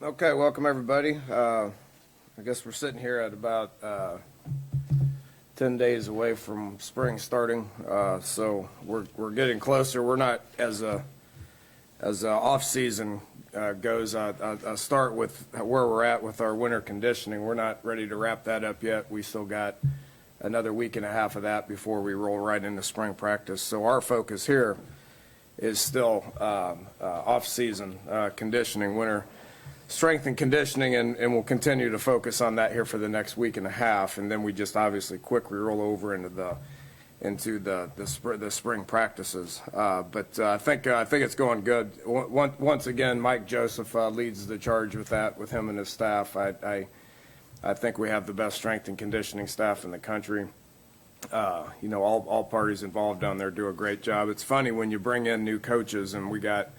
Okay, welcome everybody. I guess we're sitting here at about 10 days away from spring starting, so we're getting closer. We're not as off season goes. I start with where we're at with our winter conditioning. We're not ready to wrap that up yet. We still got another week and a half of that before we roll right into spring practice. So our focus here is still off season conditioning, winter strength and conditioning, and we'll continue to focus on that here for the next week and a half, and then we just obviously quickly roll over into the spring practices. But I think it's going good. Once again, Mike Joseph leads the charge with that, with him and his staff. I think we have the best strength and conditioning staff in the country. All parties involved down there do a great job. It's funny when you bring in new coaches, and we got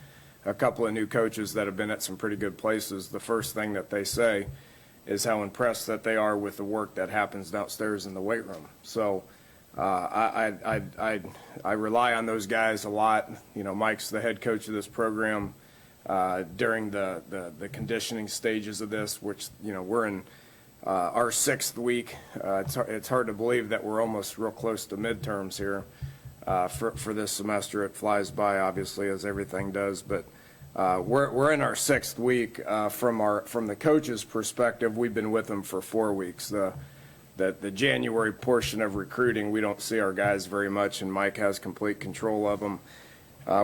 a couple of new coaches that have been at some pretty good places. The first thing that they say is how impressed that they are with the work that happens downstairs in the weight room. So I rely on those guys a lot. Mike's the head coach of this program during the conditioning stages of this, which we're in our 6th week. It's hard to believe that we're almost real close to midterms here. For this semester. It flies by, obviously, as everything does, but we're in our 6th week. From the coach's perspective, we've been with them for 4 weeks. The January portion of recruiting, we don't see our guys very much, and Mike has complete control of them.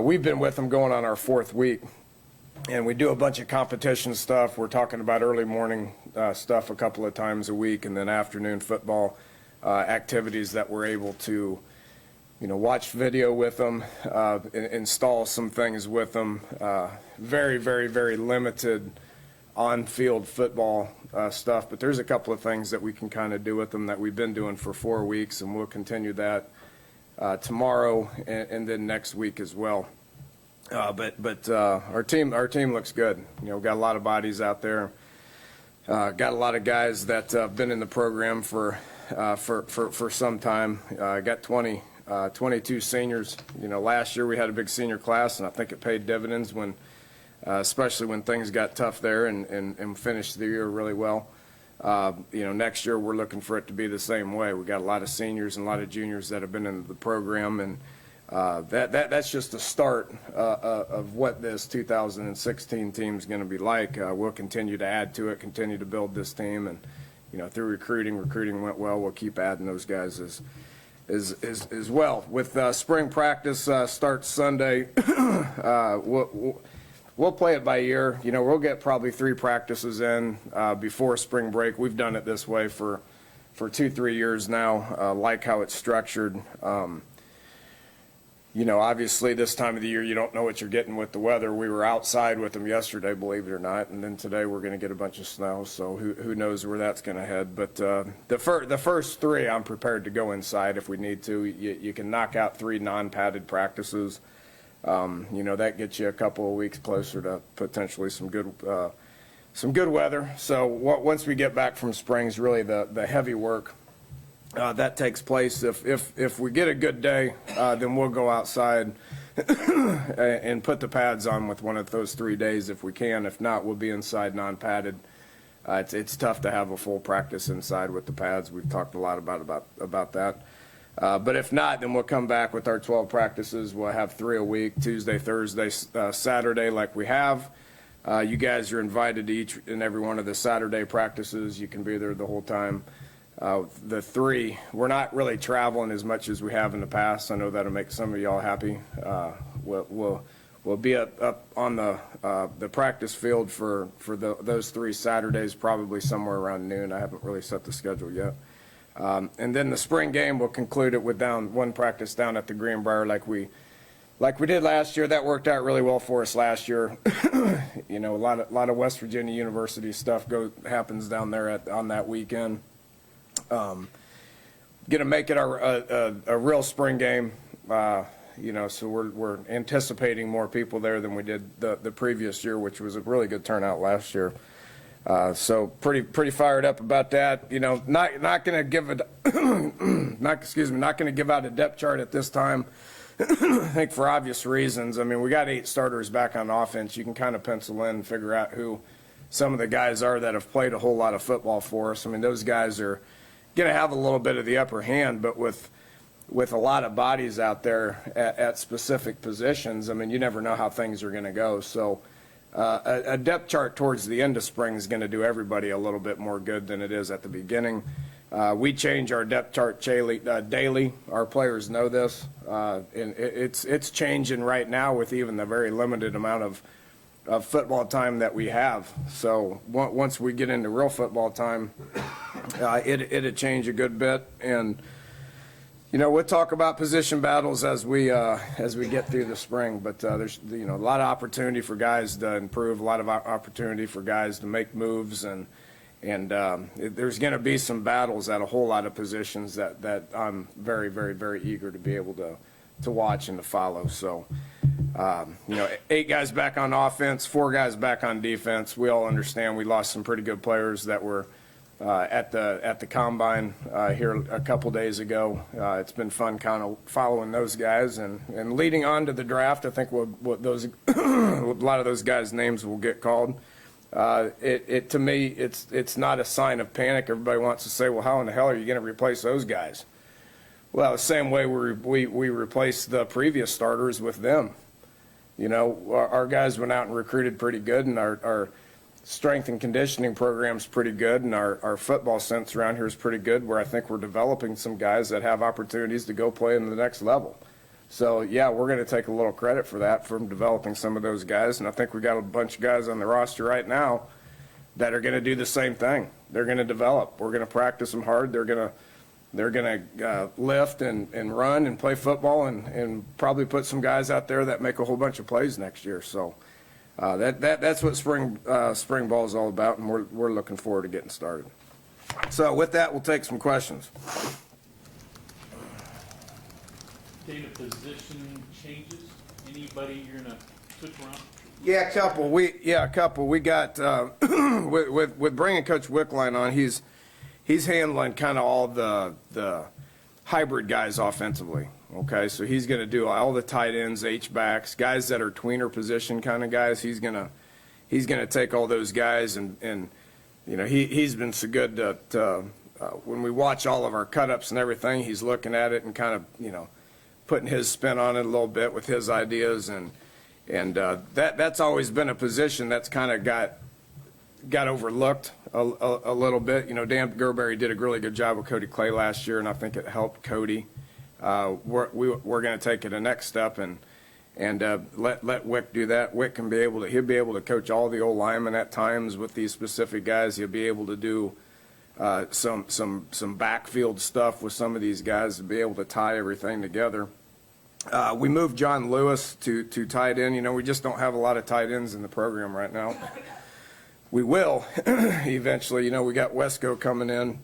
We've been with them going on our 4th week, and we do a bunch of competition stuff. We're talking about early morning stuff a couple of times a week, and then afternoon football activities that we're able to watch video with them, install some things with them. Very, very, very limited on-field football stuff, but there's a couple of things that we can kind of do with them that we've been doing for 4 weeks, and we'll continue that tomorrow and then next week as well. But our team looks good. We've got a lot of bodies out there. Got a lot of guys that have been in the program for some time. Got 22 seniors. Last year we had a big senior class, and I think it paid dividends when, especially when things got tough there, and finished the year really well. Next year we're looking for it to be the same way. We got a lot of seniors and a lot of juniors that have been in the program, and that's just the start of what this 2016 team is going to be like. We'll continue to add to it, continue to build this team, and through recruiting went well. We'll keep adding those guys as well. With spring practice starts Sunday, we'll play it by ear. We'll get probably 3 practices in before spring break. We've done it this way for 2-3 years now. Like how it's structured. Obviously this time of the year you don't know what you're getting with the weather. We were outside with them yesterday, believe it or not, and then today we're going to get a bunch of snow, so who knows where that's going to head. But the first 3 I'm prepared to go inside if we need to. You can knock out 3 non-padded practices. That gets you a couple of weeks closer to potentially some good weather. So once we get back from spring is really the heavy work. That takes place. If we get a good day, then we'll go outside and put the pads on with one of those 3 days if we can. If not, we'll be inside non-padded. It's tough to have a full practice inside with the pads. We've talked a lot about that. But if not, then we'll come back with our 12 practices. We'll have 3 a week, Tuesday, Thursday, Saturday, like we have. You guys are invited to each and every one of the Saturday practices. You can be there the whole time. The 3, we're not really traveling as much as we have in the past. I know that'll make some of y'all happy. We'll be up on the practice field for those 3 Saturdays, probably somewhere around noon. I haven't really set the schedule yet. And then the spring game, we'll conclude it with one practice down at the Greenbrier like we did last year. That worked out really well for us last year. A lot of West Virginia University stuff happens down there on that weekend. Going to make it a real spring game, so we're anticipating more people there than we did the previous year, which was a really good turnout last year. So pretty fired up about that. Not going to give it, not going to give out a depth chart at this time. I think for obvious reasons. I mean, we got 8 starters back on offense. You can kind of pencil in and figure out who some of the guys are that have played a whole lot of football for us. I mean, those guys are going to have a little bit of the upper hand, but with a lot of bodies out there at specific positions, I mean, you never know how things are going to go. So a depth chart towards the end of spring is going to do everybody a little bit more good than it is at the beginning. We change our depth chart daily. Our players know this, and it's changing right now with even the very limited amount of football time that we have. So once we get into real football time, it'll change a good bit. And we'll talk about position battles as we get through the spring. But there's a lot of opportunity for guys to improve, a lot of opportunity for guys to make moves, and there's going to be some battles at a whole lot of positions that I'm very, very, very eager to be able to watch and to follow. So, 8 guys back on offense, 4 guys back on defense. We all understand we lost some pretty good players that were at the combine here a couple days ago. It's been fun kind of following those guys and leading on to the draft. I think what those a lot of those guys' names will get called. To me, it's not a sign of panic. Everybody wants to say, well, how in the hell are you going to replace those guys? Well, the same way we replaced the previous starters with them. Our guys went out and recruited pretty good, and our strength and conditioning program's pretty good, and our football sense around here is pretty good, where I think we're developing some guys that have opportunities to go play in the next level. So, yeah, we're going to take a little credit for that, from developing some of those guys, and I think we got a bunch of guys on the roster right now that are going to do the same thing. They're going to develop. We're going to practice them hard. They're going to lift and run and play football, and probably put some guys out there that make a whole bunch of plays next year. So that's what spring ball is all about, and we're looking forward to getting started. So with that, we'll take some questions. Data position changes? Anybody you're going to switch around? Yeah, a couple. We got with bringing Coach Wickline on. He's handling kind of all the hybrid guys offensively. Okay, so he's going to do all the tight ends, H-backs, guys that are tweener position kind of guys. He's gonna take all those guys, and he's been so good to when we watch all of our cut-ups and everything, he's looking at it and kind of putting his spin on it a little bit with his ideas, and that's always been a position that's kind of got overlooked a little bit. Dan Gerberry did a really good job with Cody Clay last year, and I think it helped Cody. We're going to take it a next step and let Wick do that. Wick he'll be able to coach all the old linemen at times with these specific guys. He'll be able to do some backfield stuff with some of these guys to be able to tie everything together. We moved John Lewis to tight end. We just don't have a lot of tight ends in the program right now. We will eventually. We got Wesco coming in.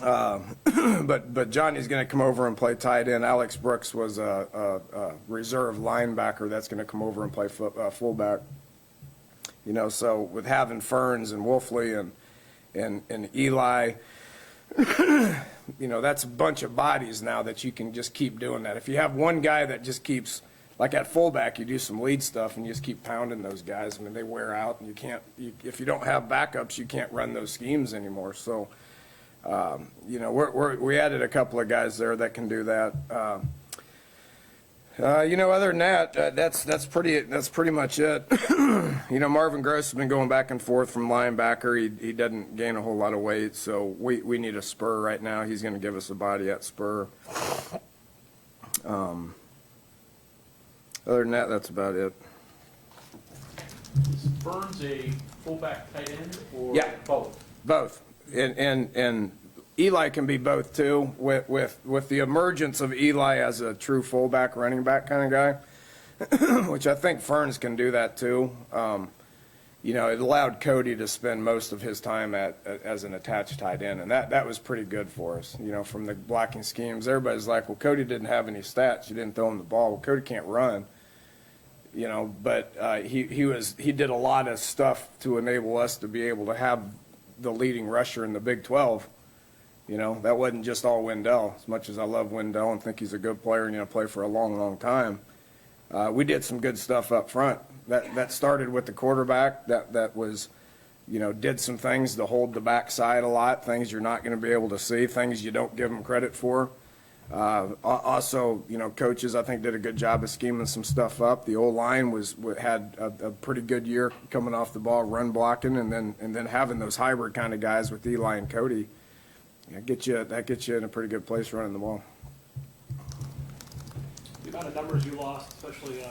But Johnny's going to come over and play tight end. Alex Brooks was a reserve linebacker that's going to come over and play fullback. So with having Ferns and Wolfley and Eli, that's a bunch of bodies now that you can just keep doing that. If you have one guy that just keeps, like at fullback, you do some lead stuff and you just keep pounding those guys. I mean, they wear out, and if you don't have backups, you can't run those schemes anymore. So. We added a couple of guys there that can do that. Other than that, that's pretty much it. Marvin Gross has been going back and forth from linebacker. He doesn't gain a whole lot of weight, so we need a spur right now. He's going to give us a body at spur. Other than that, that's about it. Is Burns a fullback tight end or both? Both. And Eli can be both too. With the emergence of Eli as a true fullback, running back kind of guy, which I think Ferns can do that too. It allowed Cody to spend most of his time as an attached tight end, and that was pretty good for us. From the blocking schemes, everybody's like, well, Cody didn't have any stats. You didn't throw him the ball. Well, Cody can't run. But he did a lot of stuff to enable us to be able to have the leading rusher in the Big 12. That wasn't just all Wendell. As much as I love Wendell and think he's a good player and play for a long, long time, we did some good stuff up front. That started with the quarterback that was did some things to hold the backside a lot, things you're not going to be able to see, things you don't give them credit for. Also, coaches, I think, did a good job of scheming some stuff up. The O-line had a pretty good year coming off the ball, run blocking, and then having those hybrid kind of guys with Eli and Cody, that gets you in a pretty good place running the ball. The amount of numbers you lost, especially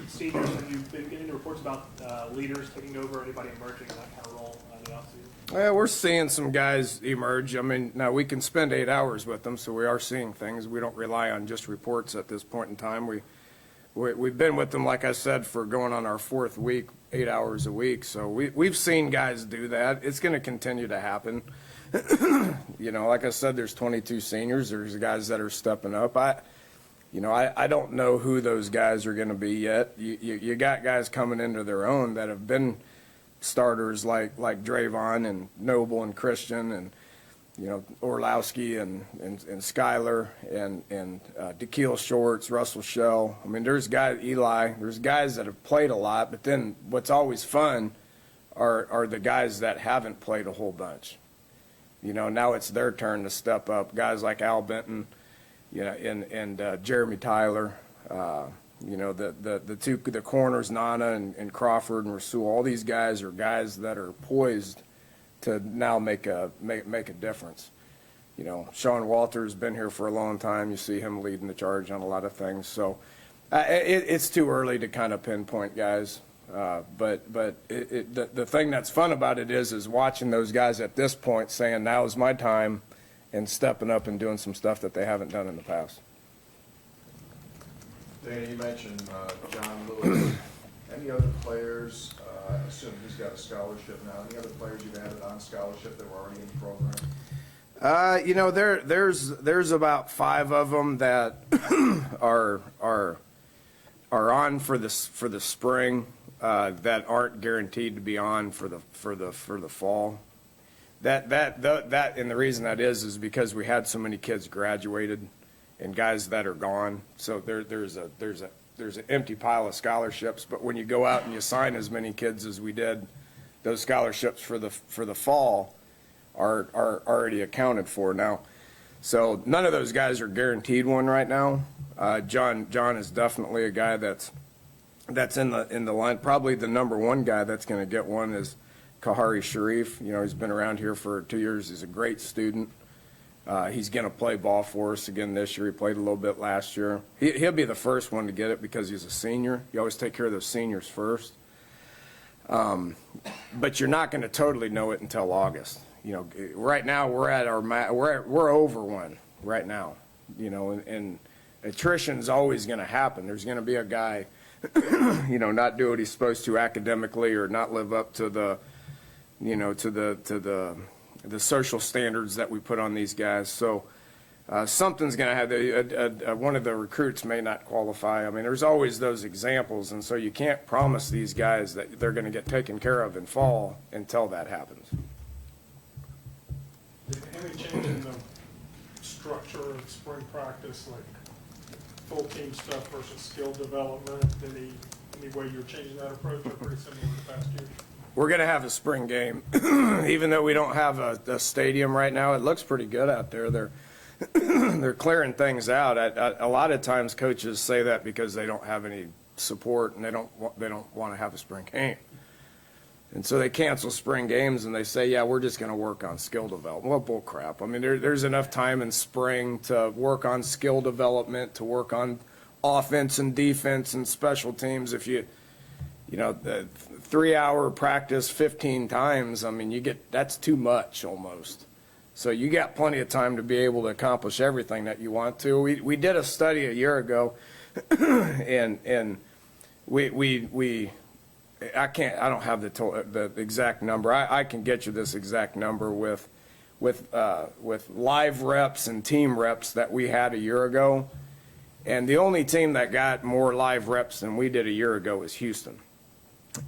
seniors, have you been getting reports about leaders taking over, anybody emerging in that kind of role in the offseason? Yeah, we're seeing some guys emerge. I mean, now we can spend 8 hours with them, so we are seeing things. We don't rely on just reports at this point in time. We've been with them, like I said, for going on our 4th week, 8 hours a week. So we've seen guys do that. It's going to continue to happen. Like I said, there's 22 seniors. There's guys that are stepping up. I don't know who those guys are going to be yet. You got guys coming into their own that have been starters like Drayvon and Noble and Christian and Orlowski and Skyler and DeKeel Shorts, Russell Shell. I mean, there's guys, Eli. There's guys that have played a lot, but then what's always fun are the guys that haven't played a whole bunch. Now it's their turn to step up. Guys like Al Benton, and Jeremy Tyler. The corners, Nana and Crawford and Rasul, all these guys are guys that are poised to now make a difference. Sean Walter's been here for a long time. You see him leading the charge on a lot of things. So it's too early to kind of pinpoint guys. But the thing that's fun about it is watching those guys at this point saying, now is my time, and stepping up and doing some stuff that they haven't done in the past. Dana, you mentioned John Lewis. Any other players, I assume he's got a scholarship now, any other players you've added on scholarship that were already in the program? There's about 5 of them that are on for the spring that aren't guaranteed to be on for the fall. That and the reason that is because we had so many kids graduated and guys that are gone. So there's an empty pile of scholarships. But when you go out and you sign as many kids as we did, those scholarships for the fall are already accounted for now. So none of those guys are guaranteed one right now. John is definitely a guy that's in the line. Probably the number 1 guy that's going to get one is Kahari Sharif. He's been around here for 2 years. He's a great student. He's going to play ball for us again this year. He played a little bit last year. He'll be the first one to get it because he's a senior. You always take care of those seniors first. But you're not going to totally know it until August. Right now we're at we're over 1 right now. And attrition's always going to happen. There's going to be a guy, not do what he's supposed to academically or not live up to the the social standards that we put on these guys. So something's going to have one of the recruits may not qualify. I mean, there's always those examples, and so you can't promise these guys that they're going to get taken care of in fall until that happens. Any change in the structure of spring practice, like full team stuff versus skill development? Any way you're changing that approach, or pretty similar to the past year? We're going to have a spring game. Even though we don't have a stadium right now, it looks pretty good out there. They're clearing things out. A lot of times coaches say that because they don't have any support and they don't want to have a spring game. And so they cancel spring games and they say, yeah, we're just going to work on skill development. Well, bull crap. I mean, there's enough time in spring to work on skill development, to work on offense and defense and special teams. If the 3-hour practice 15 times, I mean, that's too much almost. So you got plenty of time to be able to accomplish everything that you want to. We did a study a year ago, and I don't have the exact number. I can get you this exact number with live reps and team reps that we had a year ago, and the only team that got more live reps than we did a year ago was Houston.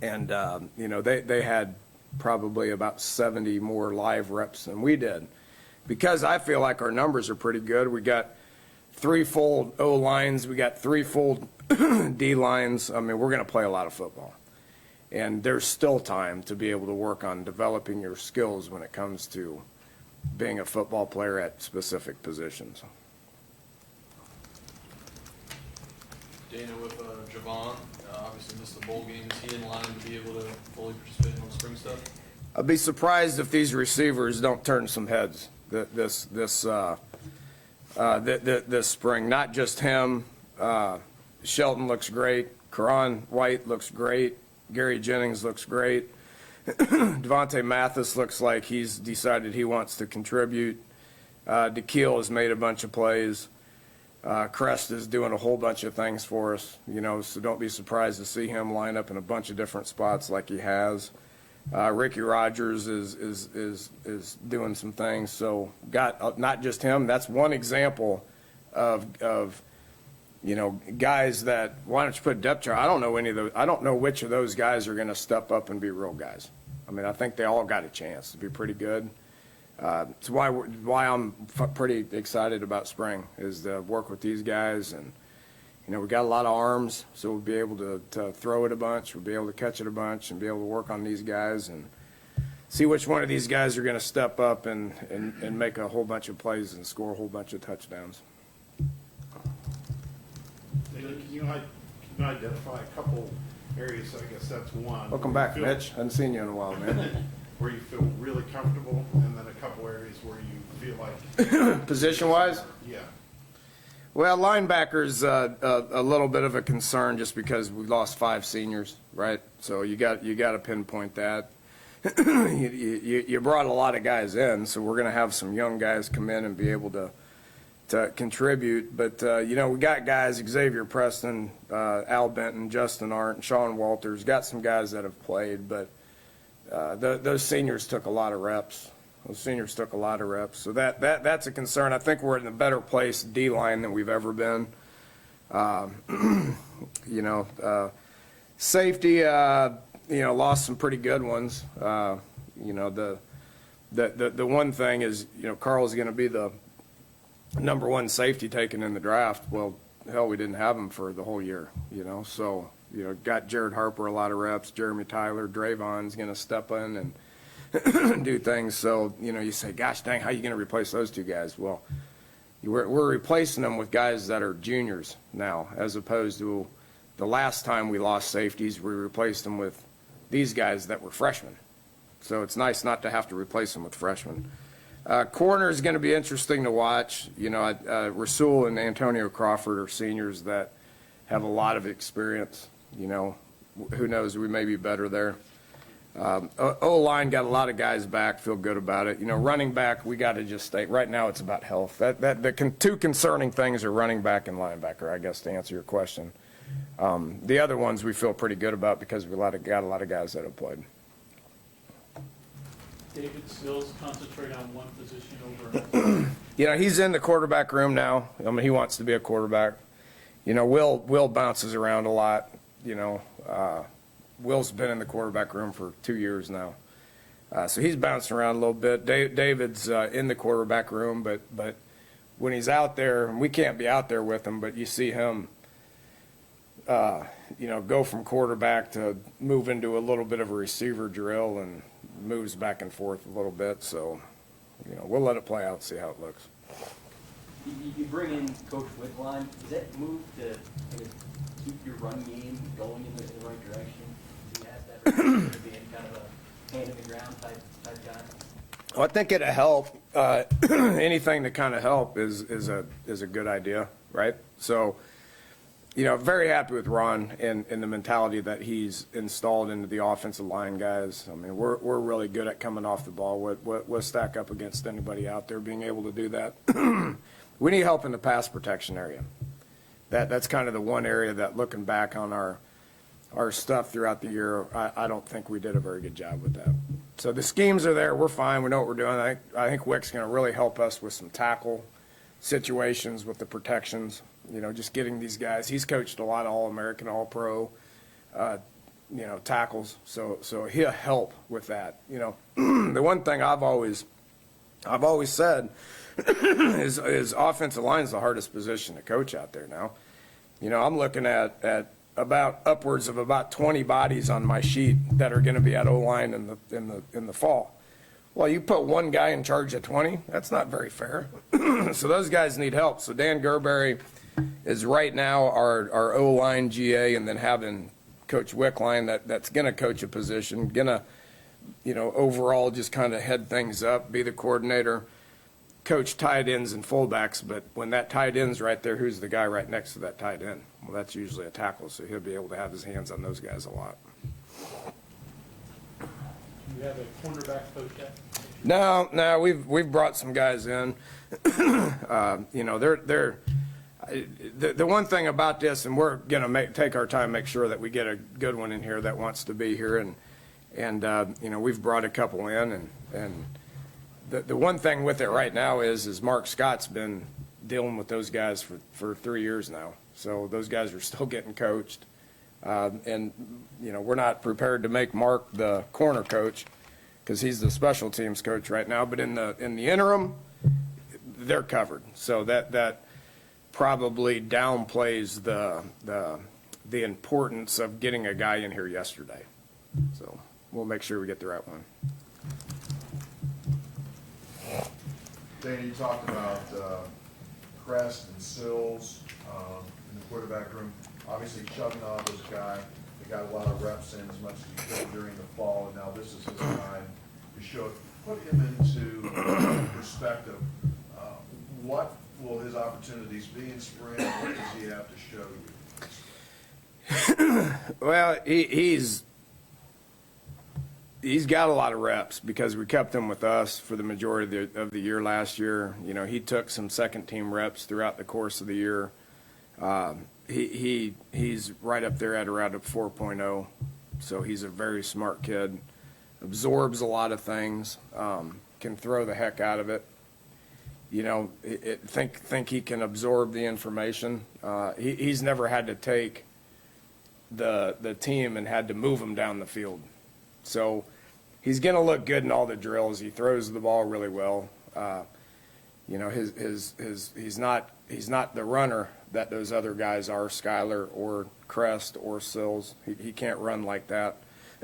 And, they had probably about 70 more live reps than we did. Because I feel like our numbers are pretty good. We got 3 full O lines. We got 3 full D lines. I mean, we're going to play a lot of football. And there's still time to be able to work on developing your skills when it comes to being a football player at specific positions. Dana, with Javon, obviously missed the bowl game. Is he in line to be able to fully participate in the spring stuff? I'd be surprised if these receivers don't turn some heads this spring. Not just him. Shelton looks great. Karan White looks great. Gary Jennings looks great. Devontae Mathis looks like he's decided he wants to contribute. DeKeel has made a bunch of plays. Crest is doing a whole bunch of things for us, so don't be surprised to see him line up in a bunch of different spots like he has. Ricky Rogers is doing some things. So got not just him. That's one example of guys that, why don't you put depth chart? I don't know any of those. I don't know which of those guys are going to step up and be real guys. I mean, I think they all got a chance to be pretty good. It's why I'm pretty excited about spring, is to work with these guys. And, we got a lot of arms, so we'll be able to throw it a bunch. We'll be able to catch it a bunch and be able to work on these guys and see which one of these guys are going to step up and make a whole bunch of plays and score a whole bunch of touchdowns. Can you identify a couple areas, I guess that's one. Welcome where you back, feel- Mitch. Hadn't seen you in a while, man. Where you feel really comfortable, and then a couple areas where you feel like. Position-wise? Yeah. Well, linebackers, a little bit of a concern just because we lost 5 seniors, right? So you got to pinpoint that. you brought a lot of guys in, so we're going to have some young guys come in and be able to contribute. But, we got guys, Xavier Preston, Al Benton, Justin Arndt, and Sean Walters, got some guys that have played, but those seniors took a lot of reps. So that's a concern. I think we're in a better place D-line than we've ever been. Safety, lost some pretty good ones. The one thing is, Carl's going to be the number 1 safety taken in the draft. Well, hell, we didn't have him for the whole year, So, got Jared Harper a lot of reps. Jeremy Tyler, Drayvon's going to step in and do things. So, you say, gosh dang, how are you going to replace those 2 guys? Well, we're replacing them with guys that are juniors now, as opposed to the last time we lost safeties, we replaced them with these guys that were freshmen. So it's nice not to have to replace them with freshmen. Corner is going to be interesting to watch. Rasul and Antonio Crawford are seniors that have a lot of experience. Who knows, we may be better there. O-line got a lot of guys back, feel good about it. Running back, we got to just stay. Right now it's about health. The 2 concerning things are running back and linebacker, I guess, to answer your question. The other ones we feel pretty good about because we got a lot of guys that have played. David Sills concentrate on one position over another. He's in the quarterback room now. I mean, he wants to be a quarterback. Will bounces around a lot. Will's been in the quarterback room for 2 years now. So he's bouncing around a little bit. David's in the quarterback room, but when he's out there, and we can't be out there with him, but you see him, go from quarterback to move into a little bit of a receiver drill and moves back and forth a little bit. So, we'll let it play out and see how it looks. You bring in Coach Whitline. Does that move to keep your run game going in the right direction? Being kind of a hand in the ground type guy? Well, I think it'll help. Anything to kind of help is a good idea, right? So, very happy with Ron and the mentality that he's installed into the offensive line guys. I mean, we're really good at coming off the ball. We'll stack up against anybody out there being able to do that. We need help in the pass protection area. That's kind of the one area that, looking back on our stuff throughout the year, I don't think we did a very good job with that. So the schemes are there. We're fine. We know what we're doing. I think Wick's going to really help us with some tackle situations with the protections. Just getting these guys. He's coached a lot of All-American, All-Pro, tackles. So he'll help with that. The one thing I've always said is offensive line is the hardest position to coach out there now. I'm looking at about upwards of about 20 bodies on my sheet that are going to be at O-line in the fall. Well, you put one guy in charge of 20, that's not very fair. So those guys need help. So Dan Gerberry is right now our O-line GA, and then having Coach Wickline that's going to coach a position, going to, overall just kind of head things up, be the coordinator, coach tight ends and fullbacks. But when that tight end's right there, who's the guy right next to that tight end? Well, that's usually a tackle, so he'll be able to have his hands on those guys a lot. Do you have a cornerback coach yet? No, we've brought some guys in. They're the one thing about this, and we're gonna take our time, make sure that we get a good one in here that wants to be here, and we've brought a couple in, and the one thing with it right now is Mark Scott's been dealing with those guys for 3 years now, so those guys are still getting coached, and we're not prepared to make Mark the corner coach, because he's the special teams coach right now. But in the interim, they're covered. So that probably downplays the importance of getting a guy in here yesterday. So we'll make sure we get the right one. Dana, you talked about Crest and Sills in the quarterback room. Obviously, Chugnov was a guy that got a lot of reps in as much as he could during the fall, and now this is his time to show it. Put him into perspective. What will his opportunities be in spring? What does he have to show you? Well, he's got a lot of reps because we kept him with us for the majority of the year last year. He took some second team reps throughout the course of the year. He's right up there at around a 4.0, so he's a very smart kid, absorbs a lot of things, can throw the heck out of it. Think he can absorb the information. He's never had to take the team and had to move them down the field, so he's going to look good in all the drills. He throws the ball really well. He's not the runner that those other guys are, Skyler or Crest or Sills. He can't run like that.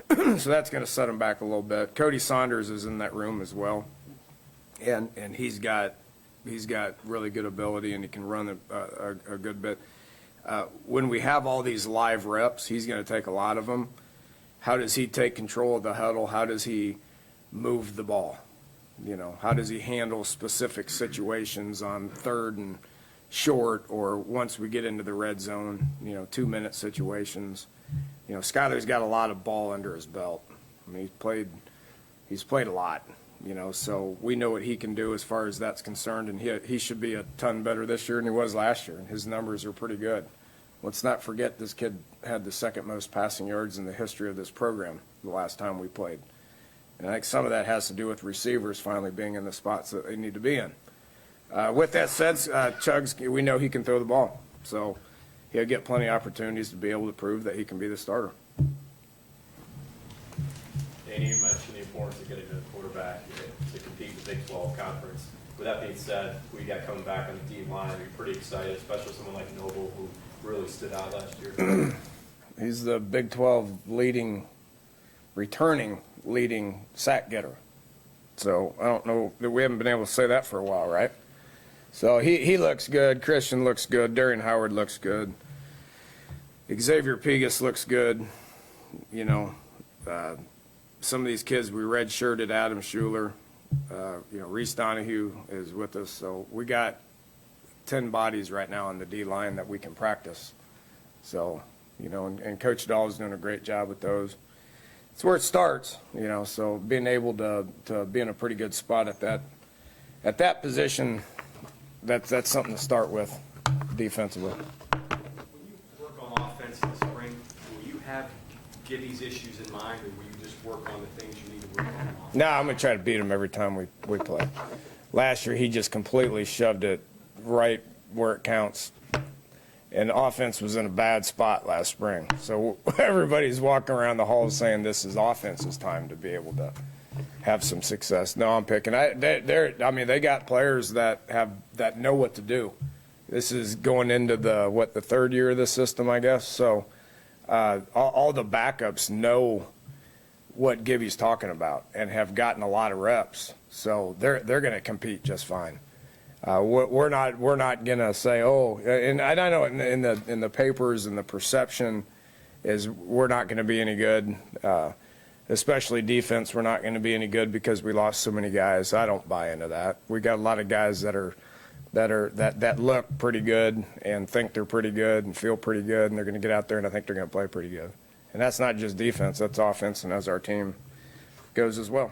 So that's going to set him back a little bit. Cody Saunders is in that room as well. And he's got really good ability, and he can run a good bit. When we have all these live reps, he's going to take a lot of them. How does he take control of the huddle? How does he move the ball? How does he handle specific situations on third and short, or once we get into the red zone, 2-minute situations? Skyler's got a lot of ball under his belt. I mean, he's played a lot, so we know what he can do as far as that's concerned, and he should be a ton better this year than he was last year, and his numbers are pretty good. Let's not forget this kid had the second most passing yards in the history of this program the last time we played. And I think some of that has to do with receivers finally being in the spots that they need to be in. With that said, Chugs, we know he can throw the ball. So he'll get plenty of opportunities to be able to prove that he can be the starter. Danny, you mentioned the importance of getting to the quarterback to compete in the Big 12 conference. With that being said, we got coming back on the D line. Are you pretty excited, especially someone like Noble, who really stood out last year? He's the Big 12 returning leading sack getter. So I don't know that we haven't been able to say that for a while, right? So he looks good. Christian looks good. Darian Howard looks good. Xavier Pigas looks good. Some of these kids we redshirted. Adam Schuler. Reese Donahue is with us. So we got 10 bodies right now on the D line that we can practice. So, and Coach Dahl's doing a great job with those. It's where it starts, so being able to be in a pretty good spot at that position, that's something to start with defensively. When you work on offense in the spring, will you get these issues in mind, or will you just work on the things you need to work on? No, I'm going to try to beat him every time we play. Last year, he just completely shoved it right where it counts. And offense was in a bad spot last spring. So everybody's walking around the halls saying this is offense's time to be able to have some success. No, I'm picking. They got players that know what to do. This is going into the third year of the system, I guess. So all the backups know what Gibby's talking about and have gotten a lot of reps. So they're going to compete just fine. We're not going to say, oh, and I know in the papers and the perception is we're not going to be any good, especially defense. We're not going to be any good because we lost so many guys. I don't buy into that. We got a lot of guys that look pretty good and think they're pretty good and feel pretty good, and they're going to get out there and I think they're going to play pretty good. And that's not just defense, that's offense, and as our team goes as well.